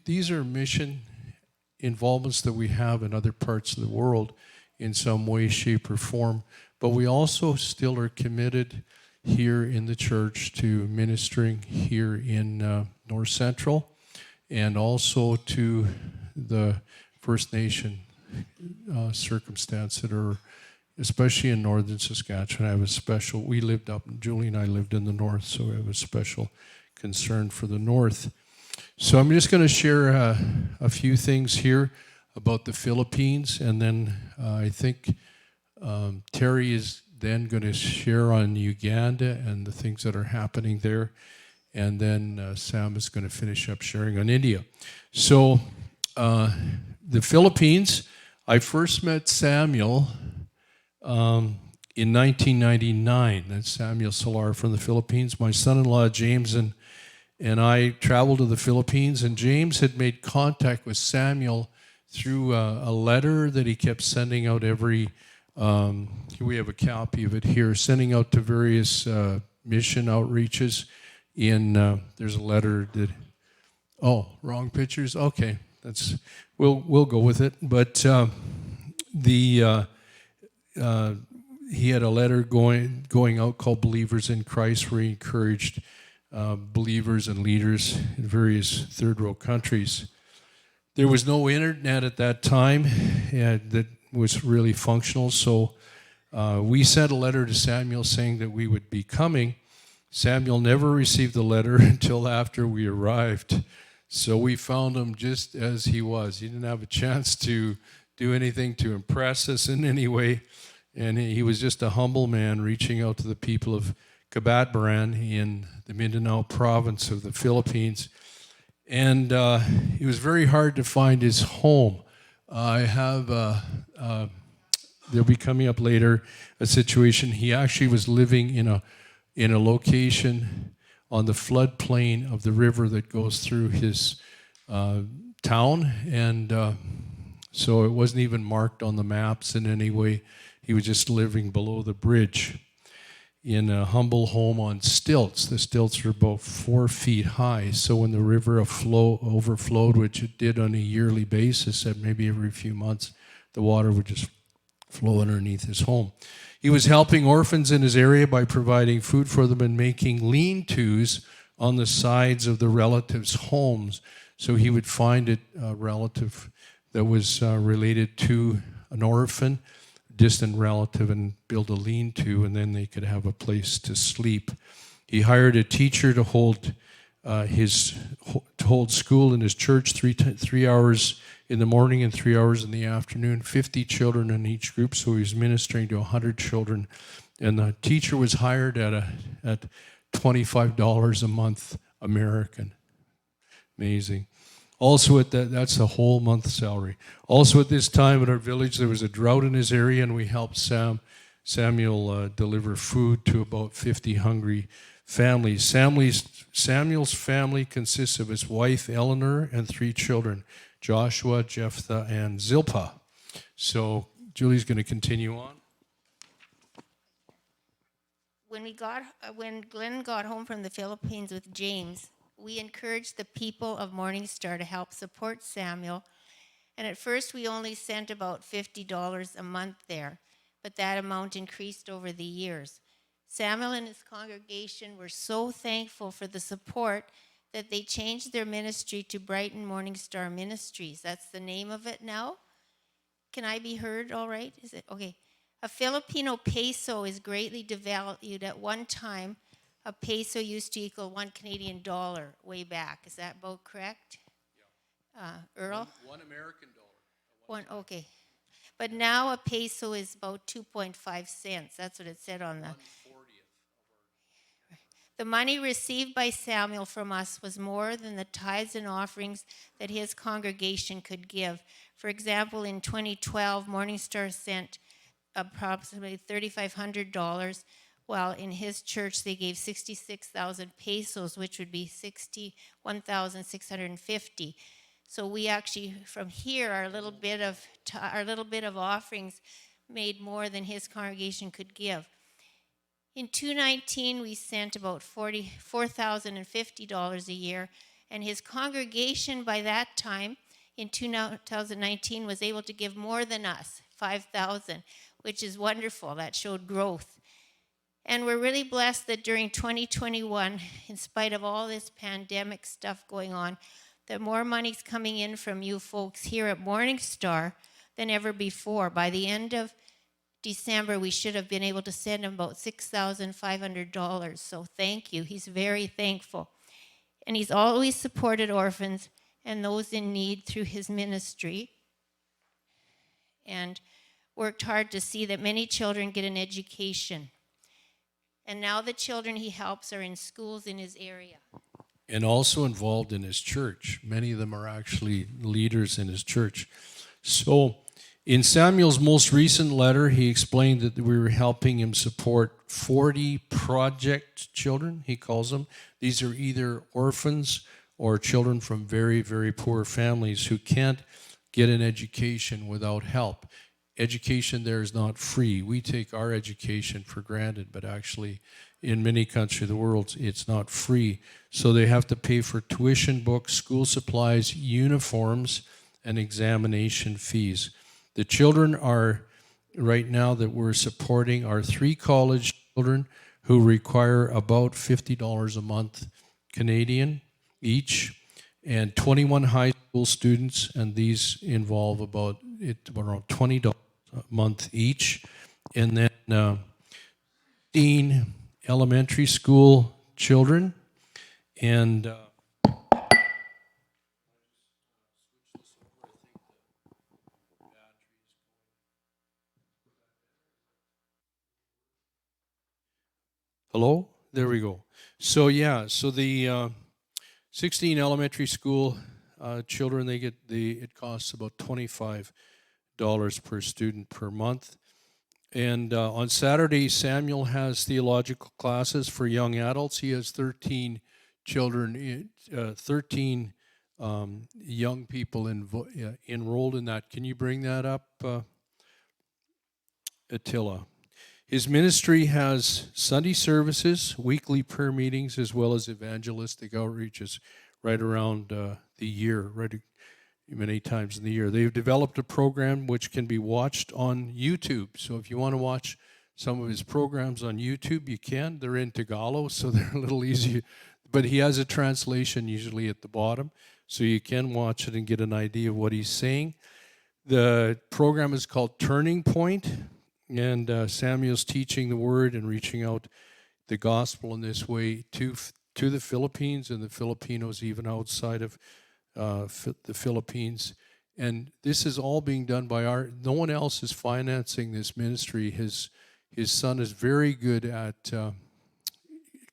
These are mission involvements that we have in other parts of the world in some way, shape, or form. But we also still are committed here in the church to ministering here in North Central and also to the First Nation circumstance that are, especially in northern Saskatchewan. Julie and I lived in the north, so I have a special concern for the north. So I'm just going to share a few things here about the Philippines, and then I think Terry is then going to share on Uganda and the things that are happening there, and then Sam is going to finish up sharing on India. So the Philippines, I first met Samuel in 1999. That's Samuel Solar from the Philippines. My son-in-law James and I traveled to the Philippines, and James had made contact with Samuel through a letter that he kept sending out every, we have a copy of it here, sending out to various mission outreaches. There's a letter that, wrong pictures? Okay, we'll go with it. But he had a letter going out called Believers in Christ, where he encouraged believers and leaders in various third world countries. There was no internet at that time that was really functional, so we sent a letter to Samuel saying that we would be coming. Samuel never received the letter until after we arrived, so we found him just as he was. He didn't have a chance to do anything to impress us in any way, and he was just a humble man reaching out to the people of Cabatbaran in the Mindanao province of the Philippines. And it was very hard to find his home. I have, they'll be coming up later, a situation. He actually was living in a location on the floodplain of the river that goes through his town. And so it wasn't even marked on the maps in any way. He was just living below the bridge in a humble home on stilts. The stilts are about 4 feet high, so when the river overflowed, which it did on a yearly basis, at maybe every few months, the water would just flow underneath his home. He was helping orphans in his area by providing food for them and making lean-tos on the sides of the relatives' homes. So he would find a relative that was related to an orphan, distant relative, and build a lean-to, and then they could have a place to sleep. He hired a teacher to hold school in his church 3 hours in the morning and 3 hours in the afternoon, 50 children in each group, so he was ministering to 100 children. And the teacher was hired at $25 a month American. Amazing. Also that's a whole month's salary. Also at this time in our village, there was a drought in his area, and we helped Samuel deliver food to about 50 hungry families. Samuel's family consists of his wife, Eleanor, and 3 children, Joshua, Jephthah, and Zilpah. So Julie's going to continue on. When Glenn got home from the Philippines with James, we encouraged the people of Morning Star to help support Samuel. And at first, we only sent about $50 a month there, but that amount increased over the years. Samuel and his congregation were so thankful for the support that they changed their ministry to Brighton Morning Star Ministries. That's the name of it now. Can I be heard all right? Is it? Okay. A Filipino peso is greatly devalued. At one time, a peso used to equal $1 Canadian way back. Is that about correct? Yeah. Earl? One American dollar. One, okay. But now a peso is about 2.5 cents. That's what it said on the... 1/40. The money received by Samuel from us was more than the tithes and offerings that his congregation could give. For example, in 2012, Morning Star sent approximately $3,500, while in his church they gave 66,000 pesos, which would be 61,650. So we actually, from here, our little bit of offerings made more than his congregation could give. In 2019, we sent about $4,050 a year, And his congregation by that time in 2019 was able to give more than us, 5,000, which is wonderful. That showed growth. And we're really blessed that during 2021, in spite of all this pandemic stuff going on, that more money's coming in from you folks here at Morning Star than ever before. By the end of December, we should have been able to send him about $6,500. So thank you. He's very thankful. And he's always supported orphans and those in need through his ministry, and worked hard to see that many children get an education. And now the children he helps are in schools in his area. And also involved in his church. Many of them are actually leaders in his church. So in Samuel's most recent letter, he explained that we were helping him support 40 project children, he calls them. These are either orphans or children from very, very poor families who can't get an education without help. Education there is not free. We take our education for granted, but actually in many countries of the world, it's not free. So they have to pay for tuition, books, school supplies, uniforms, and examination fees. The children are, right now that we're supporting, are 3 college children who require about $50 a month Canadian each, and 21 high school students, and these involve about around $20 a month each, and then 15 elementary school children, and hello? There we go. So yeah, so the 16 elementary school children, it costs about $25 per student per month. And on Saturday, Samuel has theological classes for young adults. He has 13 children, 13 young people enrolled in that. Can you bring that up, Attila? His ministry has Sunday services, weekly prayer meetings, as well as evangelistic outreaches right around the year, many times in the year. They've developed a program which can be watched on YouTube. So if you want to watch some of his programs on YouTube, you can. They're in Tagalog, so they're a little easier. But he has a translation usually at the bottom, so you can watch it and get an idea of what he's saying. The program is called Turning Point, and Samuel's teaching the word and reaching out the gospel in this way to the Philippines and the Filipinos even outside of the Philippines. And this is all being done by no one else is financing this ministry. His son is very good at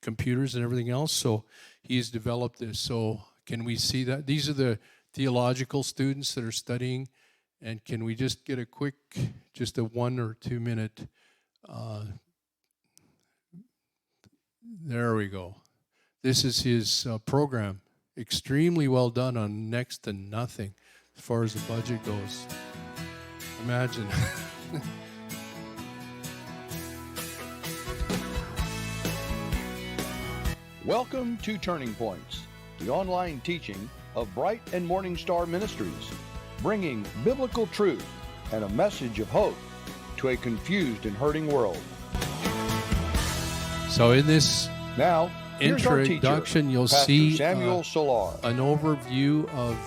computers and everything else, so he's developed this. So can we see that? These are the theological students that are studying. And can we just get just a 1 or 2 minute, there we go. This is his program. Extremely well done on next to nothing as far as the budget goes. Imagine. Welcome to Turning Points, the online teaching of Bright and Morning Star Ministries, bringing biblical truth and a message of hope to a confused and hurting world. So in this now, introduction, you'll Pastor see Samuel Solar. an overview of,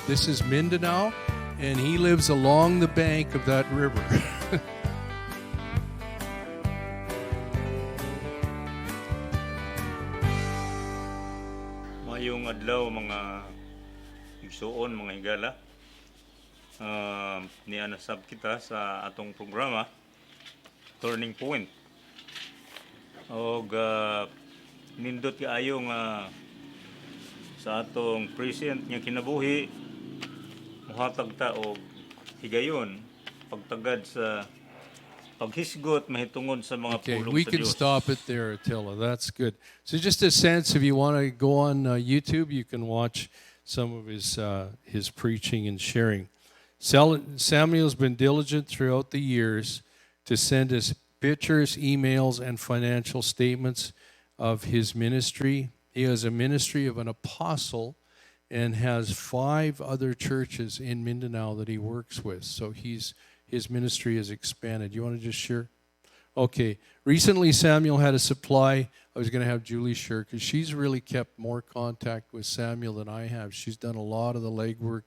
this is Mindanao, and he lives along the bank of that river. Mayong adlaw mga igsuon, mga higala. Nianasab kita sa atong programa Turning Point. Og nindot kaayo nga sa atong present nga kinabuhi muhatag ta og higayon pagtagad sa paghisgot mahitungod sa mga Okay, pulong we sa can Dios. stop it there, Attila. That's good. So just a sense, if you want to go on YouTube, you can watch some of his preaching and sharing. Samuel's been diligent throughout the years to send us pictures, emails, and financial statements of his ministry. He has a ministry of an apostle and has 5 other churches in Mindanao that he works with. So his ministry has expanded. You want to just share? Okay. Recently, Samuel had a supply. I was going to have Julie share because she's really kept more contact with Samuel than I have. She's done a lot of the legwork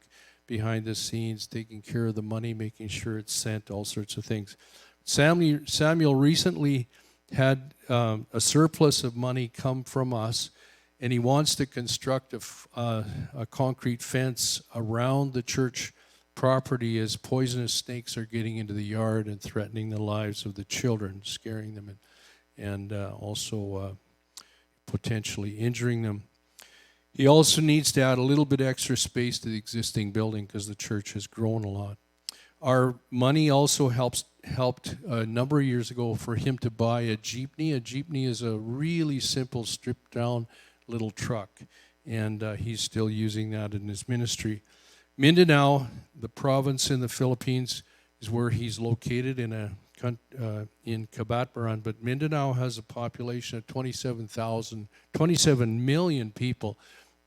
behind the scenes, taking care of the money, making sure it's sent, all sorts of things. Samuel recently had a surplus of money come from us, and he wants to construct a concrete fence around the church property as poisonous snakes are getting into the yard and threatening the lives of the children, scaring them, and also potentially injuring them. He also needs to add a little bit extra space to the existing building because the church has grown a lot. Our money also helped a number of years ago for him to buy a jeepney. A jeepney is a really simple, stripped-down little truck, and he's still using that in his ministry. Mindanao, the province in the Philippines, is where he's located in Kabatbaran, but Mindanao has a population of 27 million people,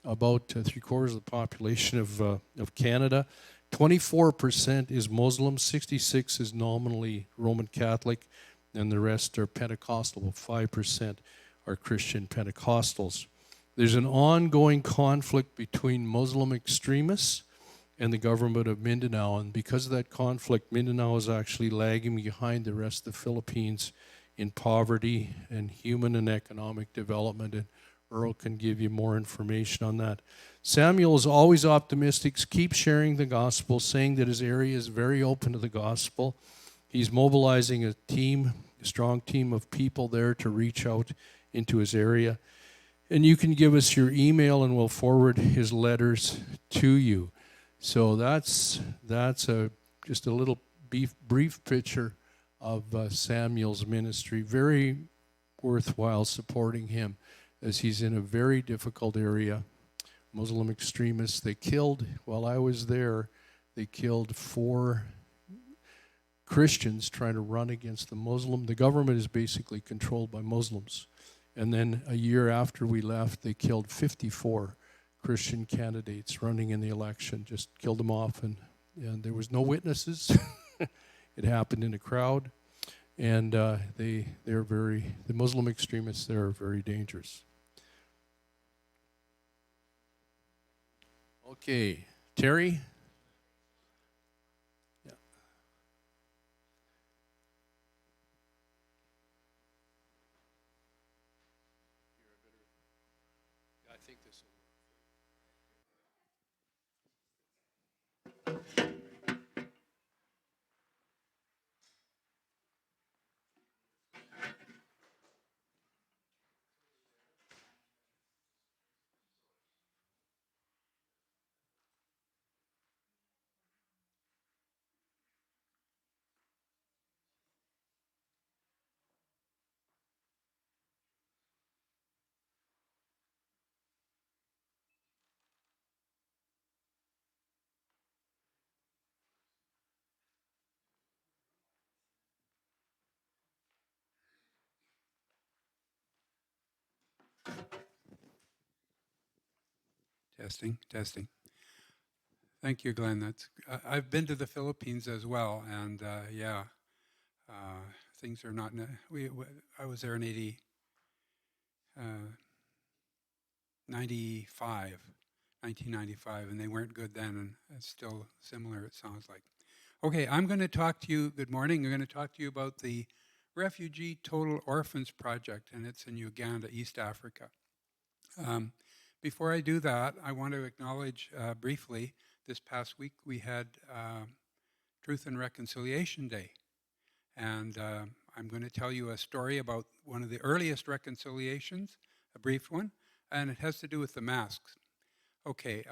about 3/4 of the population of Canada. 24% is Muslim, 66% is nominally Roman Catholic, and the rest are Pentecostal. 5% are Christian Pentecostals. There's an ongoing conflict between Muslim extremists and the government of Mindanao, and because of that conflict, Mindanao is actually lagging behind the rest of the Philippines in poverty and human and economic development, and Earl can give you more information on that. Samuel is always optimistic, keeps sharing the gospel, saying that his area is very open to the gospel. He's mobilizing a strong team of people there to reach out into his area. And you can give us your email and we'll forward his letters to you. So that's just a little brief picture of Samuel's ministry. Very worthwhile supporting him as he's in a very difficult area. Muslim extremists, while I was there, they killed 4 Christians trying to run against the government is basically controlled by Muslims. And then a year after we left, they killed 54 Christian candidates running in the election, just killed them off, and there was no witnesses. It happened in a crowd, and the Muslim extremists there are very dangerous. Okay, Terry? Yeah. I think this will Testing. Thank you, Glenn. I've been to the Philippines as well, and things are not. I was there in 1995, and they weren't good then, and it's still similar. It sounds like. Okay, I'm going to talk to you. Good morning. I'm going to talk to you about the Refugee Total Orphans Project, and it's in Uganda, East Africa. Before I do that, I want to acknowledge briefly, this past week we had Truth and Reconciliation Day. And I'm going to tell you a story about one of the earliest reconciliations, a brief one, and it has to do with the masks. Okay,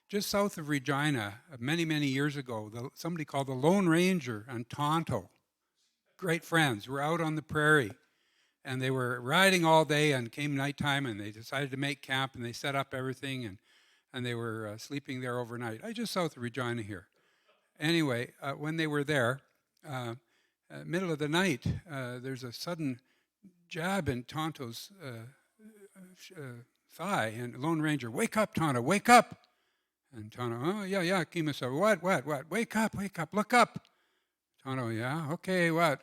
just south of Regina, many, many years ago, somebody called the Lone Ranger and Tonto, great friends, were out on the prairie. And they were riding all day, and came nighttime, and they decided to make camp, and they set up everything, and they were sleeping there overnight. Just south of Regina here. Anyway, when they were there, middle of the night, there's a sudden jab in Tonto's thigh, and Lone Ranger, "Wake up, Tonto, wake up!" And Tono, oh, yeah, Kima-san, what? Wake up, look up. Tono, yeah, okay, what?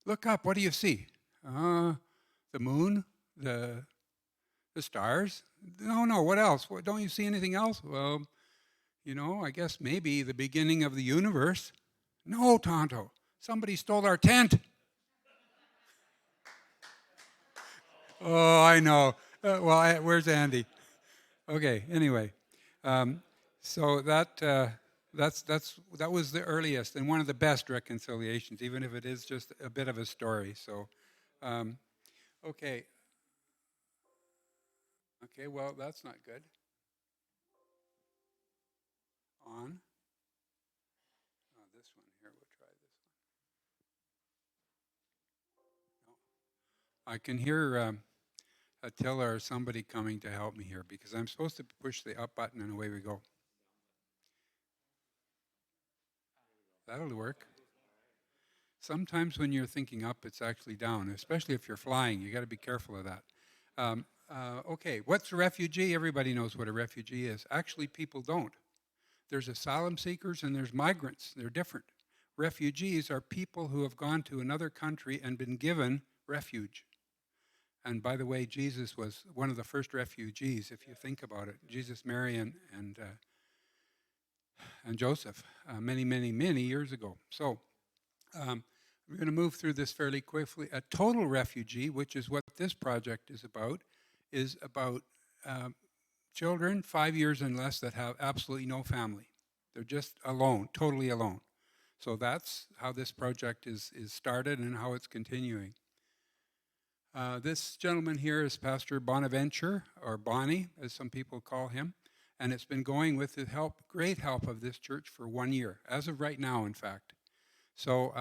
Look up, what do you see? The moon, the stars? No, what else? Don't you see anything else? Well, I guess maybe the beginning of the universe. No, Tonto, somebody stole our tent. Oh, I know. Where's Andy? Okay, anyway. So that was the earliest and one of the best reconciliations, even if it is just a bit of a story. So, okay. Okay, well, that's not good. On. Oh, this one here, we'll try this one. No. I can hear Attila or somebody coming to help me here because I'm supposed to push the up button and away we go. That'll work. Sometimes when you're thinking up, it's actually down, especially if you're flying. You got to be careful of that. Okay, what's a refugee? Everybody knows what a refugee is. Actually, people don't. There's asylum seekers and there's migrants. They're different. Refugees are people who have gone to another country and been given refuge. And by the way, Jesus was one of the first refugees, if you think about it. Jesus, Mary, and Joseph, many years ago. So we're going to move through this fairly quickly. A total refugee, which is what this project is about children 5 years and less that have absolutely no family. They're just alone, totally alone. So that's how this project is started and how it's continuing. This gentleman here is Pastor Bonaventure, or Bonnie, as some people call him, and it's been going with the great help of this church for 1 year, as of right now, in fact. So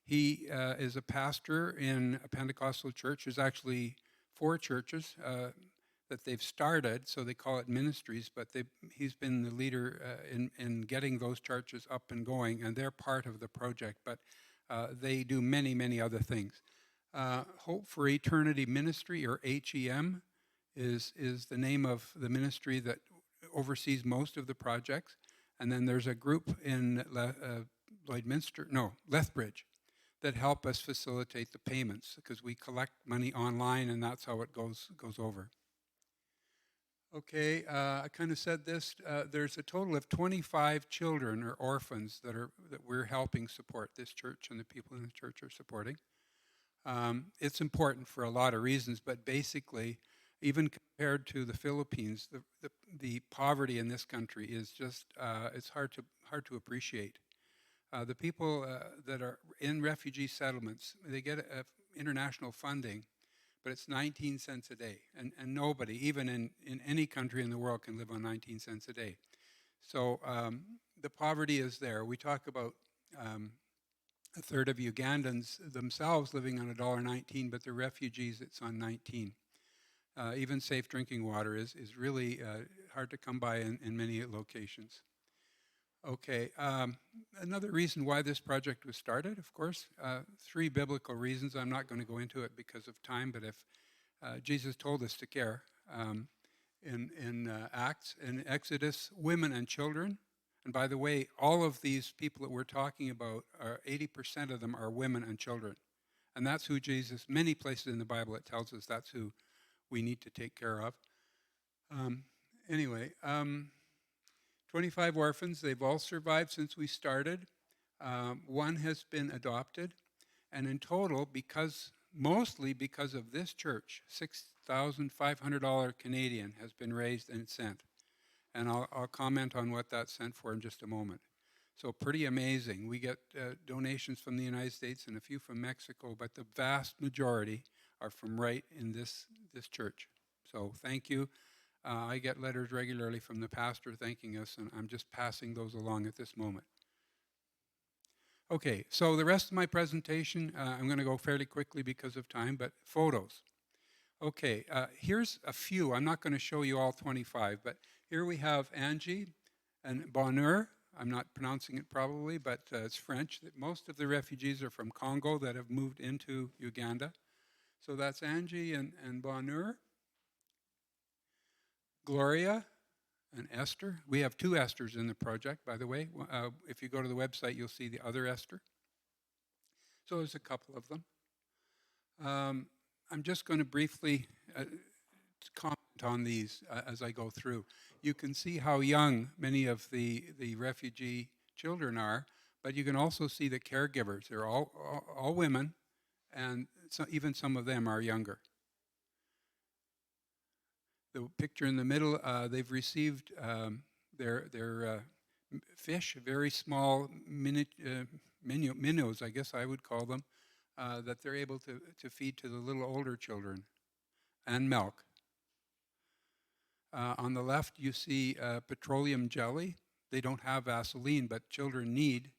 he is a pastor in a Pentecostal church. There's actually 4 churches that they've started, so they call it ministries, but he's been the leader in getting those churches up and going, and they're part of the project, but they do many other things. Hope for Eternity Ministry, or HEM, is the name of the ministry that oversees most of the projects. And then there's a group in Lethbridge that help us facilitate the payments because we collect money online and that's how it goes over. Okay, I kind of said this. There's a total of 25 children or orphans that we're helping support. This church and the people in the church are supporting. It's important for a lot of reasons, but basically, even compared to the Philippines, the poverty in this country is just it's hard to appreciate. The people that are in refugee settlements, they get international funding, but it's 19 cents a day, and nobody, even in any country in the world, can live on 19 cents a day. So the poverty is there. We talk about a third of Ugandans themselves living on $1.19, but the refugees, it's on 19. Even safe drinking water is really hard to come by in many locations. Okay, another reason why this project was started, of course, 3 biblical reasons. I'm not going to go into it because of time, but if Jesus told us to care in Acts and Exodus, women and children. And by the way, all of these people that we're talking about, 80% of them are women and children. And that's who Jesus, many places in the Bible it tells us that's who we need to take care of. Anyway, 25 orphans, they've all survived since we started. 1 has been adopted. And in total, mostly because of this church, $6,500 Canadian has been raised and sent. And I'll comment on what that's sent for in just a moment. So pretty amazing. We get donations from the United States and a few from Mexico, but the vast majority are from right in this church. So thank you. I get letters regularly from the pastor thanking us, and I'm just passing those along at this moment. Okay, so the rest of my presentation, I'm going to go fairly quickly because of time, but photos. Okay, here's a few. I'm not going to show you all 25, but here we have Angie and Bonheur. I'm not pronouncing it probably, but it's French. Most of the refugees are from Congo that have moved into Uganda. So that's Angie and Bonheur. Gloria an Esther. We have two Esthers in the project, by the way. If you go to the website, you'll see the other Esther. So there's a couple of them. I'm just going to briefly comment on these as I go through. You can see how young many of the refugee children are, but you can also see the caregivers. They're all women, and so even some of them are younger. The picture in the middle, they've received their fish, very small minnows, I guess I would call them, that they're able to feed to the little older children, and milk. On the left, you see petroleum jelly. They don't have Vaseline, but children need,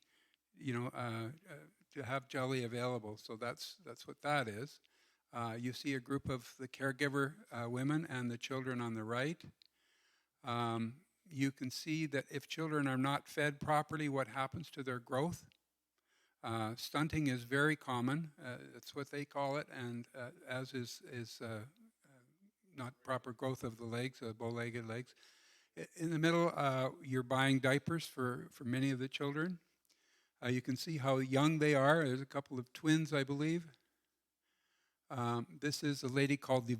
to have jelly available. So that's what that is. You see a group of the caregiver women and the children on the right. You can see that if children are not fed properly, what happens to their growth. Stunting is very common. That's what they call it, and as is not proper growth of the legs, bow-legged legs. In the middle, you're buying diapers for many of the children. You can see how young they are. There's a couple of twins, I believe. This is a lady called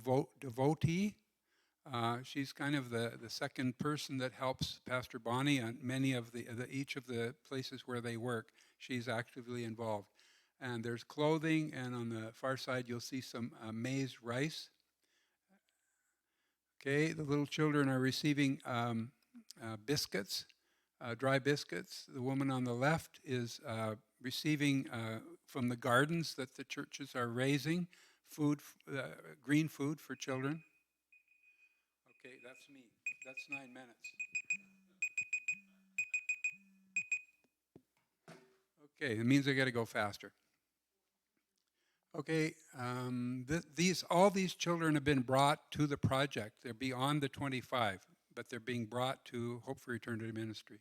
Devotee. She's kind of the second person that helps Pastor Bonnie on many of each of the places where they work. She's actively involved. And there's clothing, and on the far side you'll see some maize rice. Okay, the little children are receiving biscuits, dry biscuits. The woman on the left is receiving from the gardens that the churches are raising food, green food for children. Okay, that's me. That's 9 minutes. Okay, it means I got to go faster. Okay, all these children have been brought to the project. They're beyond the 25, but they're being brought to Hope for Eternity Ministry.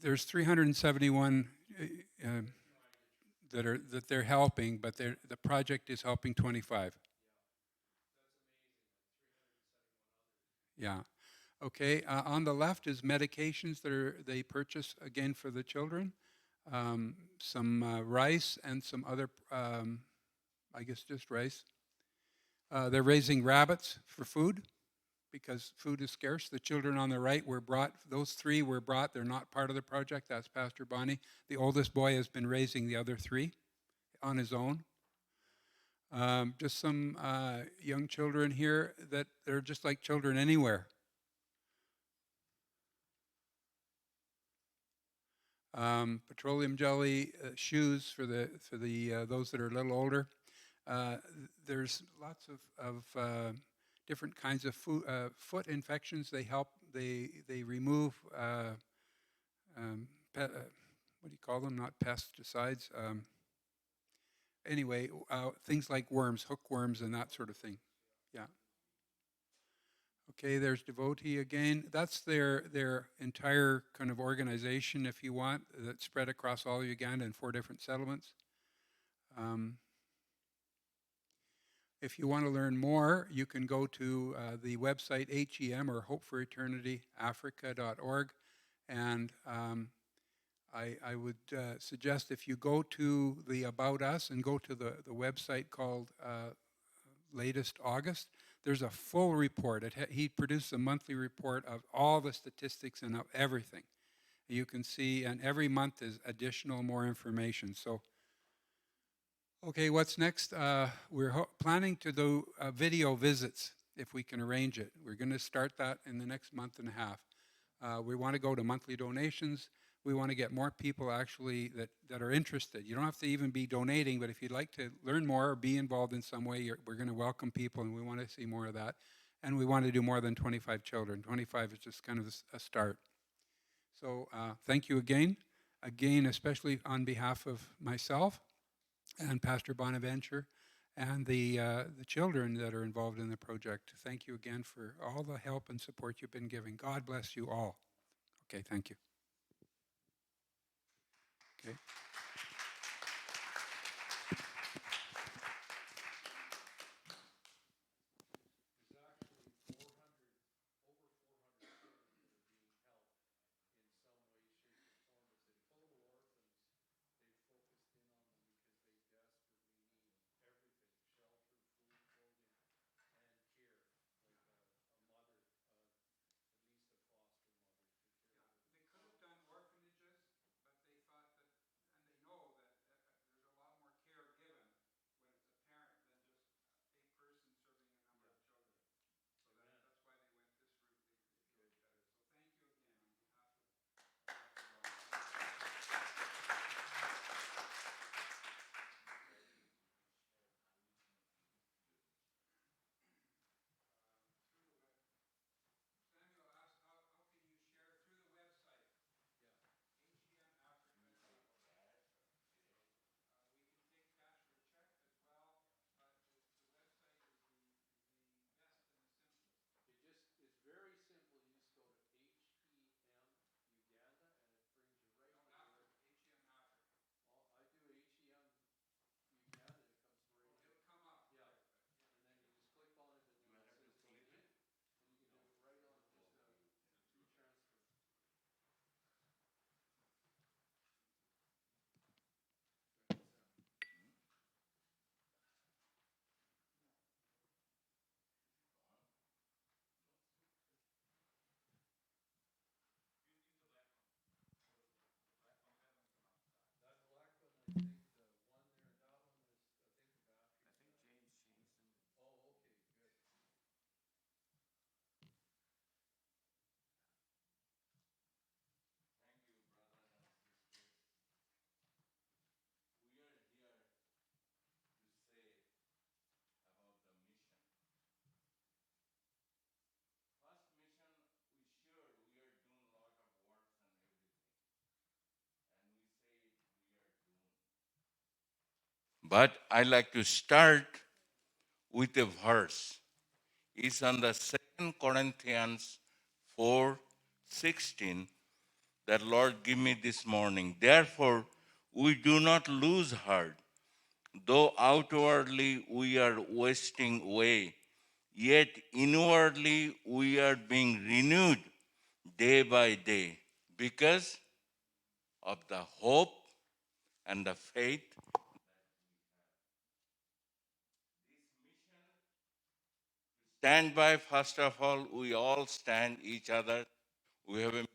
There's 371 that they're helping, but the project is helping 25. Yeah. Okay. On the left is medications that they purchase again for the children. Some rice and some other, I guess just rice. They're raising rabbits for food because food is scarce. The children on the right were brought, those three were brought. They're not part of the project. That's Pastor Bonnie. The oldest boy has been raising the other three on his own. Just some young children here that they're just like children anywhere. Petroleum jelly, shoes for the those that are a little older. There's lots of different kinds of foot infections. They help. They remove. What do you call them? Not pesticides. Anyway, things like worms, hookworms, and that sort of thing. Yeah. Okay, there's Devotee again. That's their entire kind of organization, if you want, that's spread across all Uganda in 4 different settlements. If you want to learn more, you can go to the website HEM or hopeforeternityafrica.org, and I would suggest if you go to the About Us and go to the website called Latest August, there's a full report. He produced a monthly report of all the statistics and of everything. You can see, and every month is additional more information. So, okay, what's next? We're planning to do video visits if we can arrange it. We're going to start that in the next month and a half. We want to go to monthly donations. We want to get more people actually that are interested. You don't have to even be donating, but if you'd like to learn more or be involved in some way, we're going to welcome people, and we want to see more of that. And we want to do more than 25 children. 25 is just kind of a start. So thank you again, especially on behalf of myself and Pastor Bonaventure and the children that are involved in the project. Thank you again for all the help and support you've been giving. God bless you all. Okay, thank you. Okay. But I like to start with a verse. It's on the 2 Corinthians 4:16 that Lord give me this morning. Therefore, we do not lose heart. Though outwardly we are wasting away, yet inwardly we are being renewed day by day because of the hope and the faith. Stand by, first of all, we all stand each other. We have a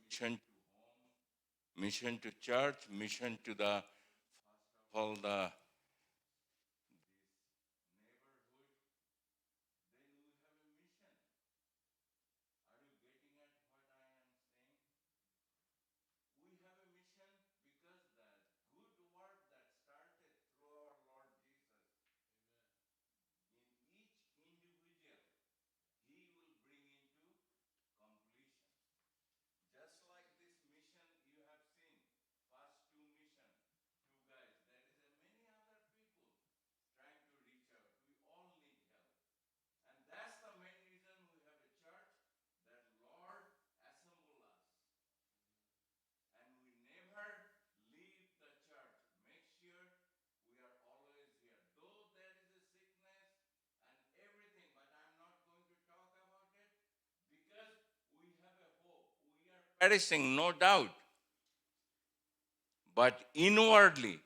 mission to church, mission to the all the we have a mission because the good work that started through our Lord Jesus in each individual, He will bring into completion. Just like this mission you have seen, first two mission, two guys, there is a many other people trying to reach out. We all need help. And that's the main reason we have a church that Lord assemble us. And we never leave the church. Make sure we are always here. Though there is a sickness and everything, but I'm not going to talk about it because we have a hope. We are perishing, no doubt. But inwardly,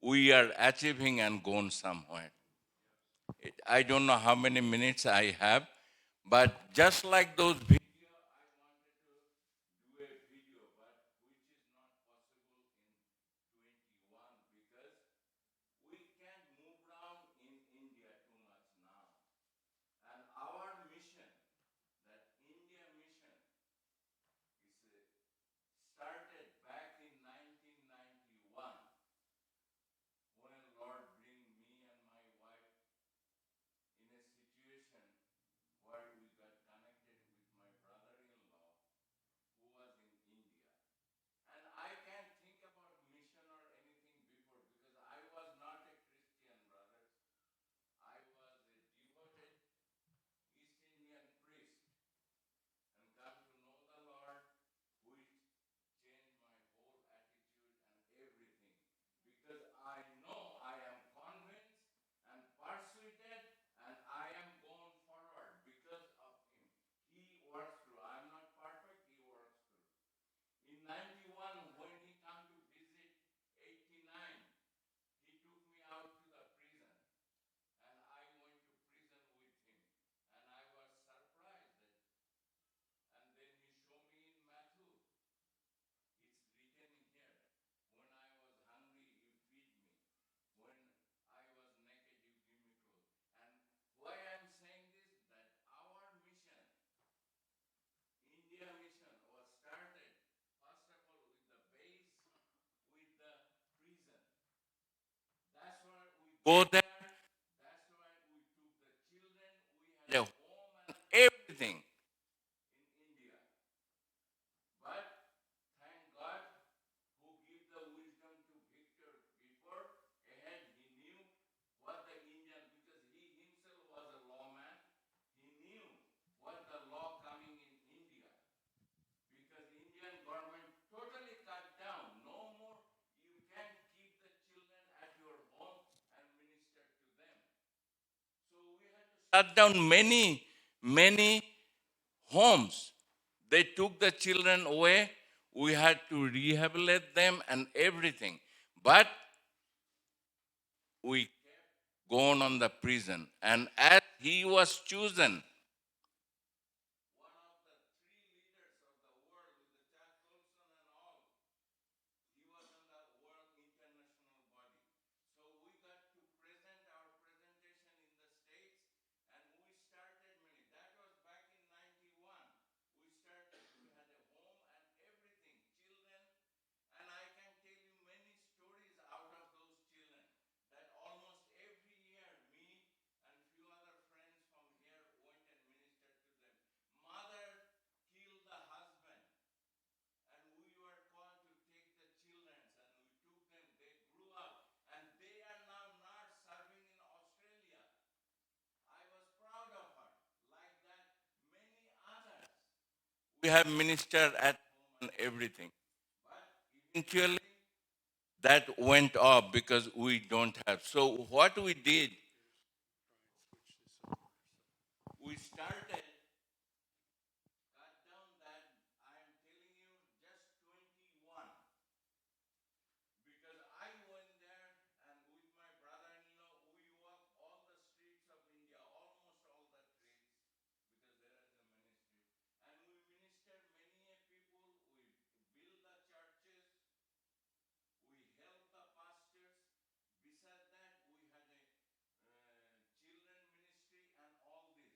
we are achieving and going somewhere. I don't know how many minutes I have, but just like those video, I wanted to do a video, but which is not possible in 21 because we can't move around in India too much now. And our mission, that India mission, is started back in 1991 when Lord bring me and my wife in a situation where we got connected with my brother-in-law who was in India. And I can't think about mission or anything before because I was not a Christian, brothers. I was a devoted East Indian priest and come to know the Lord, which changed my whole attitude and everything. Because I know I am convinced and persuaded and I am going forward because of Him. He works through. I'm not perfect, He works through. In 91, when He come to visit 89, He took me out to the prison. And I went to prison with Him. And I was surprised that, and then He showed me in Matthew. It's written here. When I was hungry, you feed me. When I was naked, you give me clothes. And why I'm saying this, that our mission, India mission, was started, first of all, with the base, with the prison. That's why we go there. That's why we took the children. We had a home and everything in India. But thank God who gave the wisdom to Victor before ahead. He knew what the Indian, because he himself was a lawman, he knew what the law coming in India. Because Indian government totally cut down. No more, you can't keep the children at your home and minister to them. So we had to shut down many homes. They took the children away. We had to rehabilitate them and everything. But we kept going on the prison. And as he was chosen, one of the three leaders of the world with the Jack Colson and all, he was on the World International Body. So we got to present our presentation in the States and we started many. That was back in 91. We started, we had a home and everything, children. And I can tell you many stories out of those children that almost every year me and few other friends from here went We have minister at home and everything. Eventually, that went off because we don't have. So what we did, we started cut down that. I'm telling you, just 21. Because I went there and with my brother-in-law, we walked all the streets of India, almost all the trails, because there is a ministry. And we minister many people, we build the churches, we help the pastors. Besides that, we had a children ministry and all this.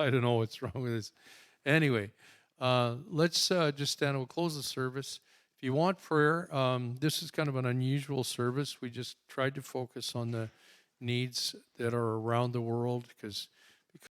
I don't know what's wrong with this. Anyway, let's just stand. We'll close the service. If you want prayer, this is kind of an unusual service. We just tried to focus on the needs that are around the world because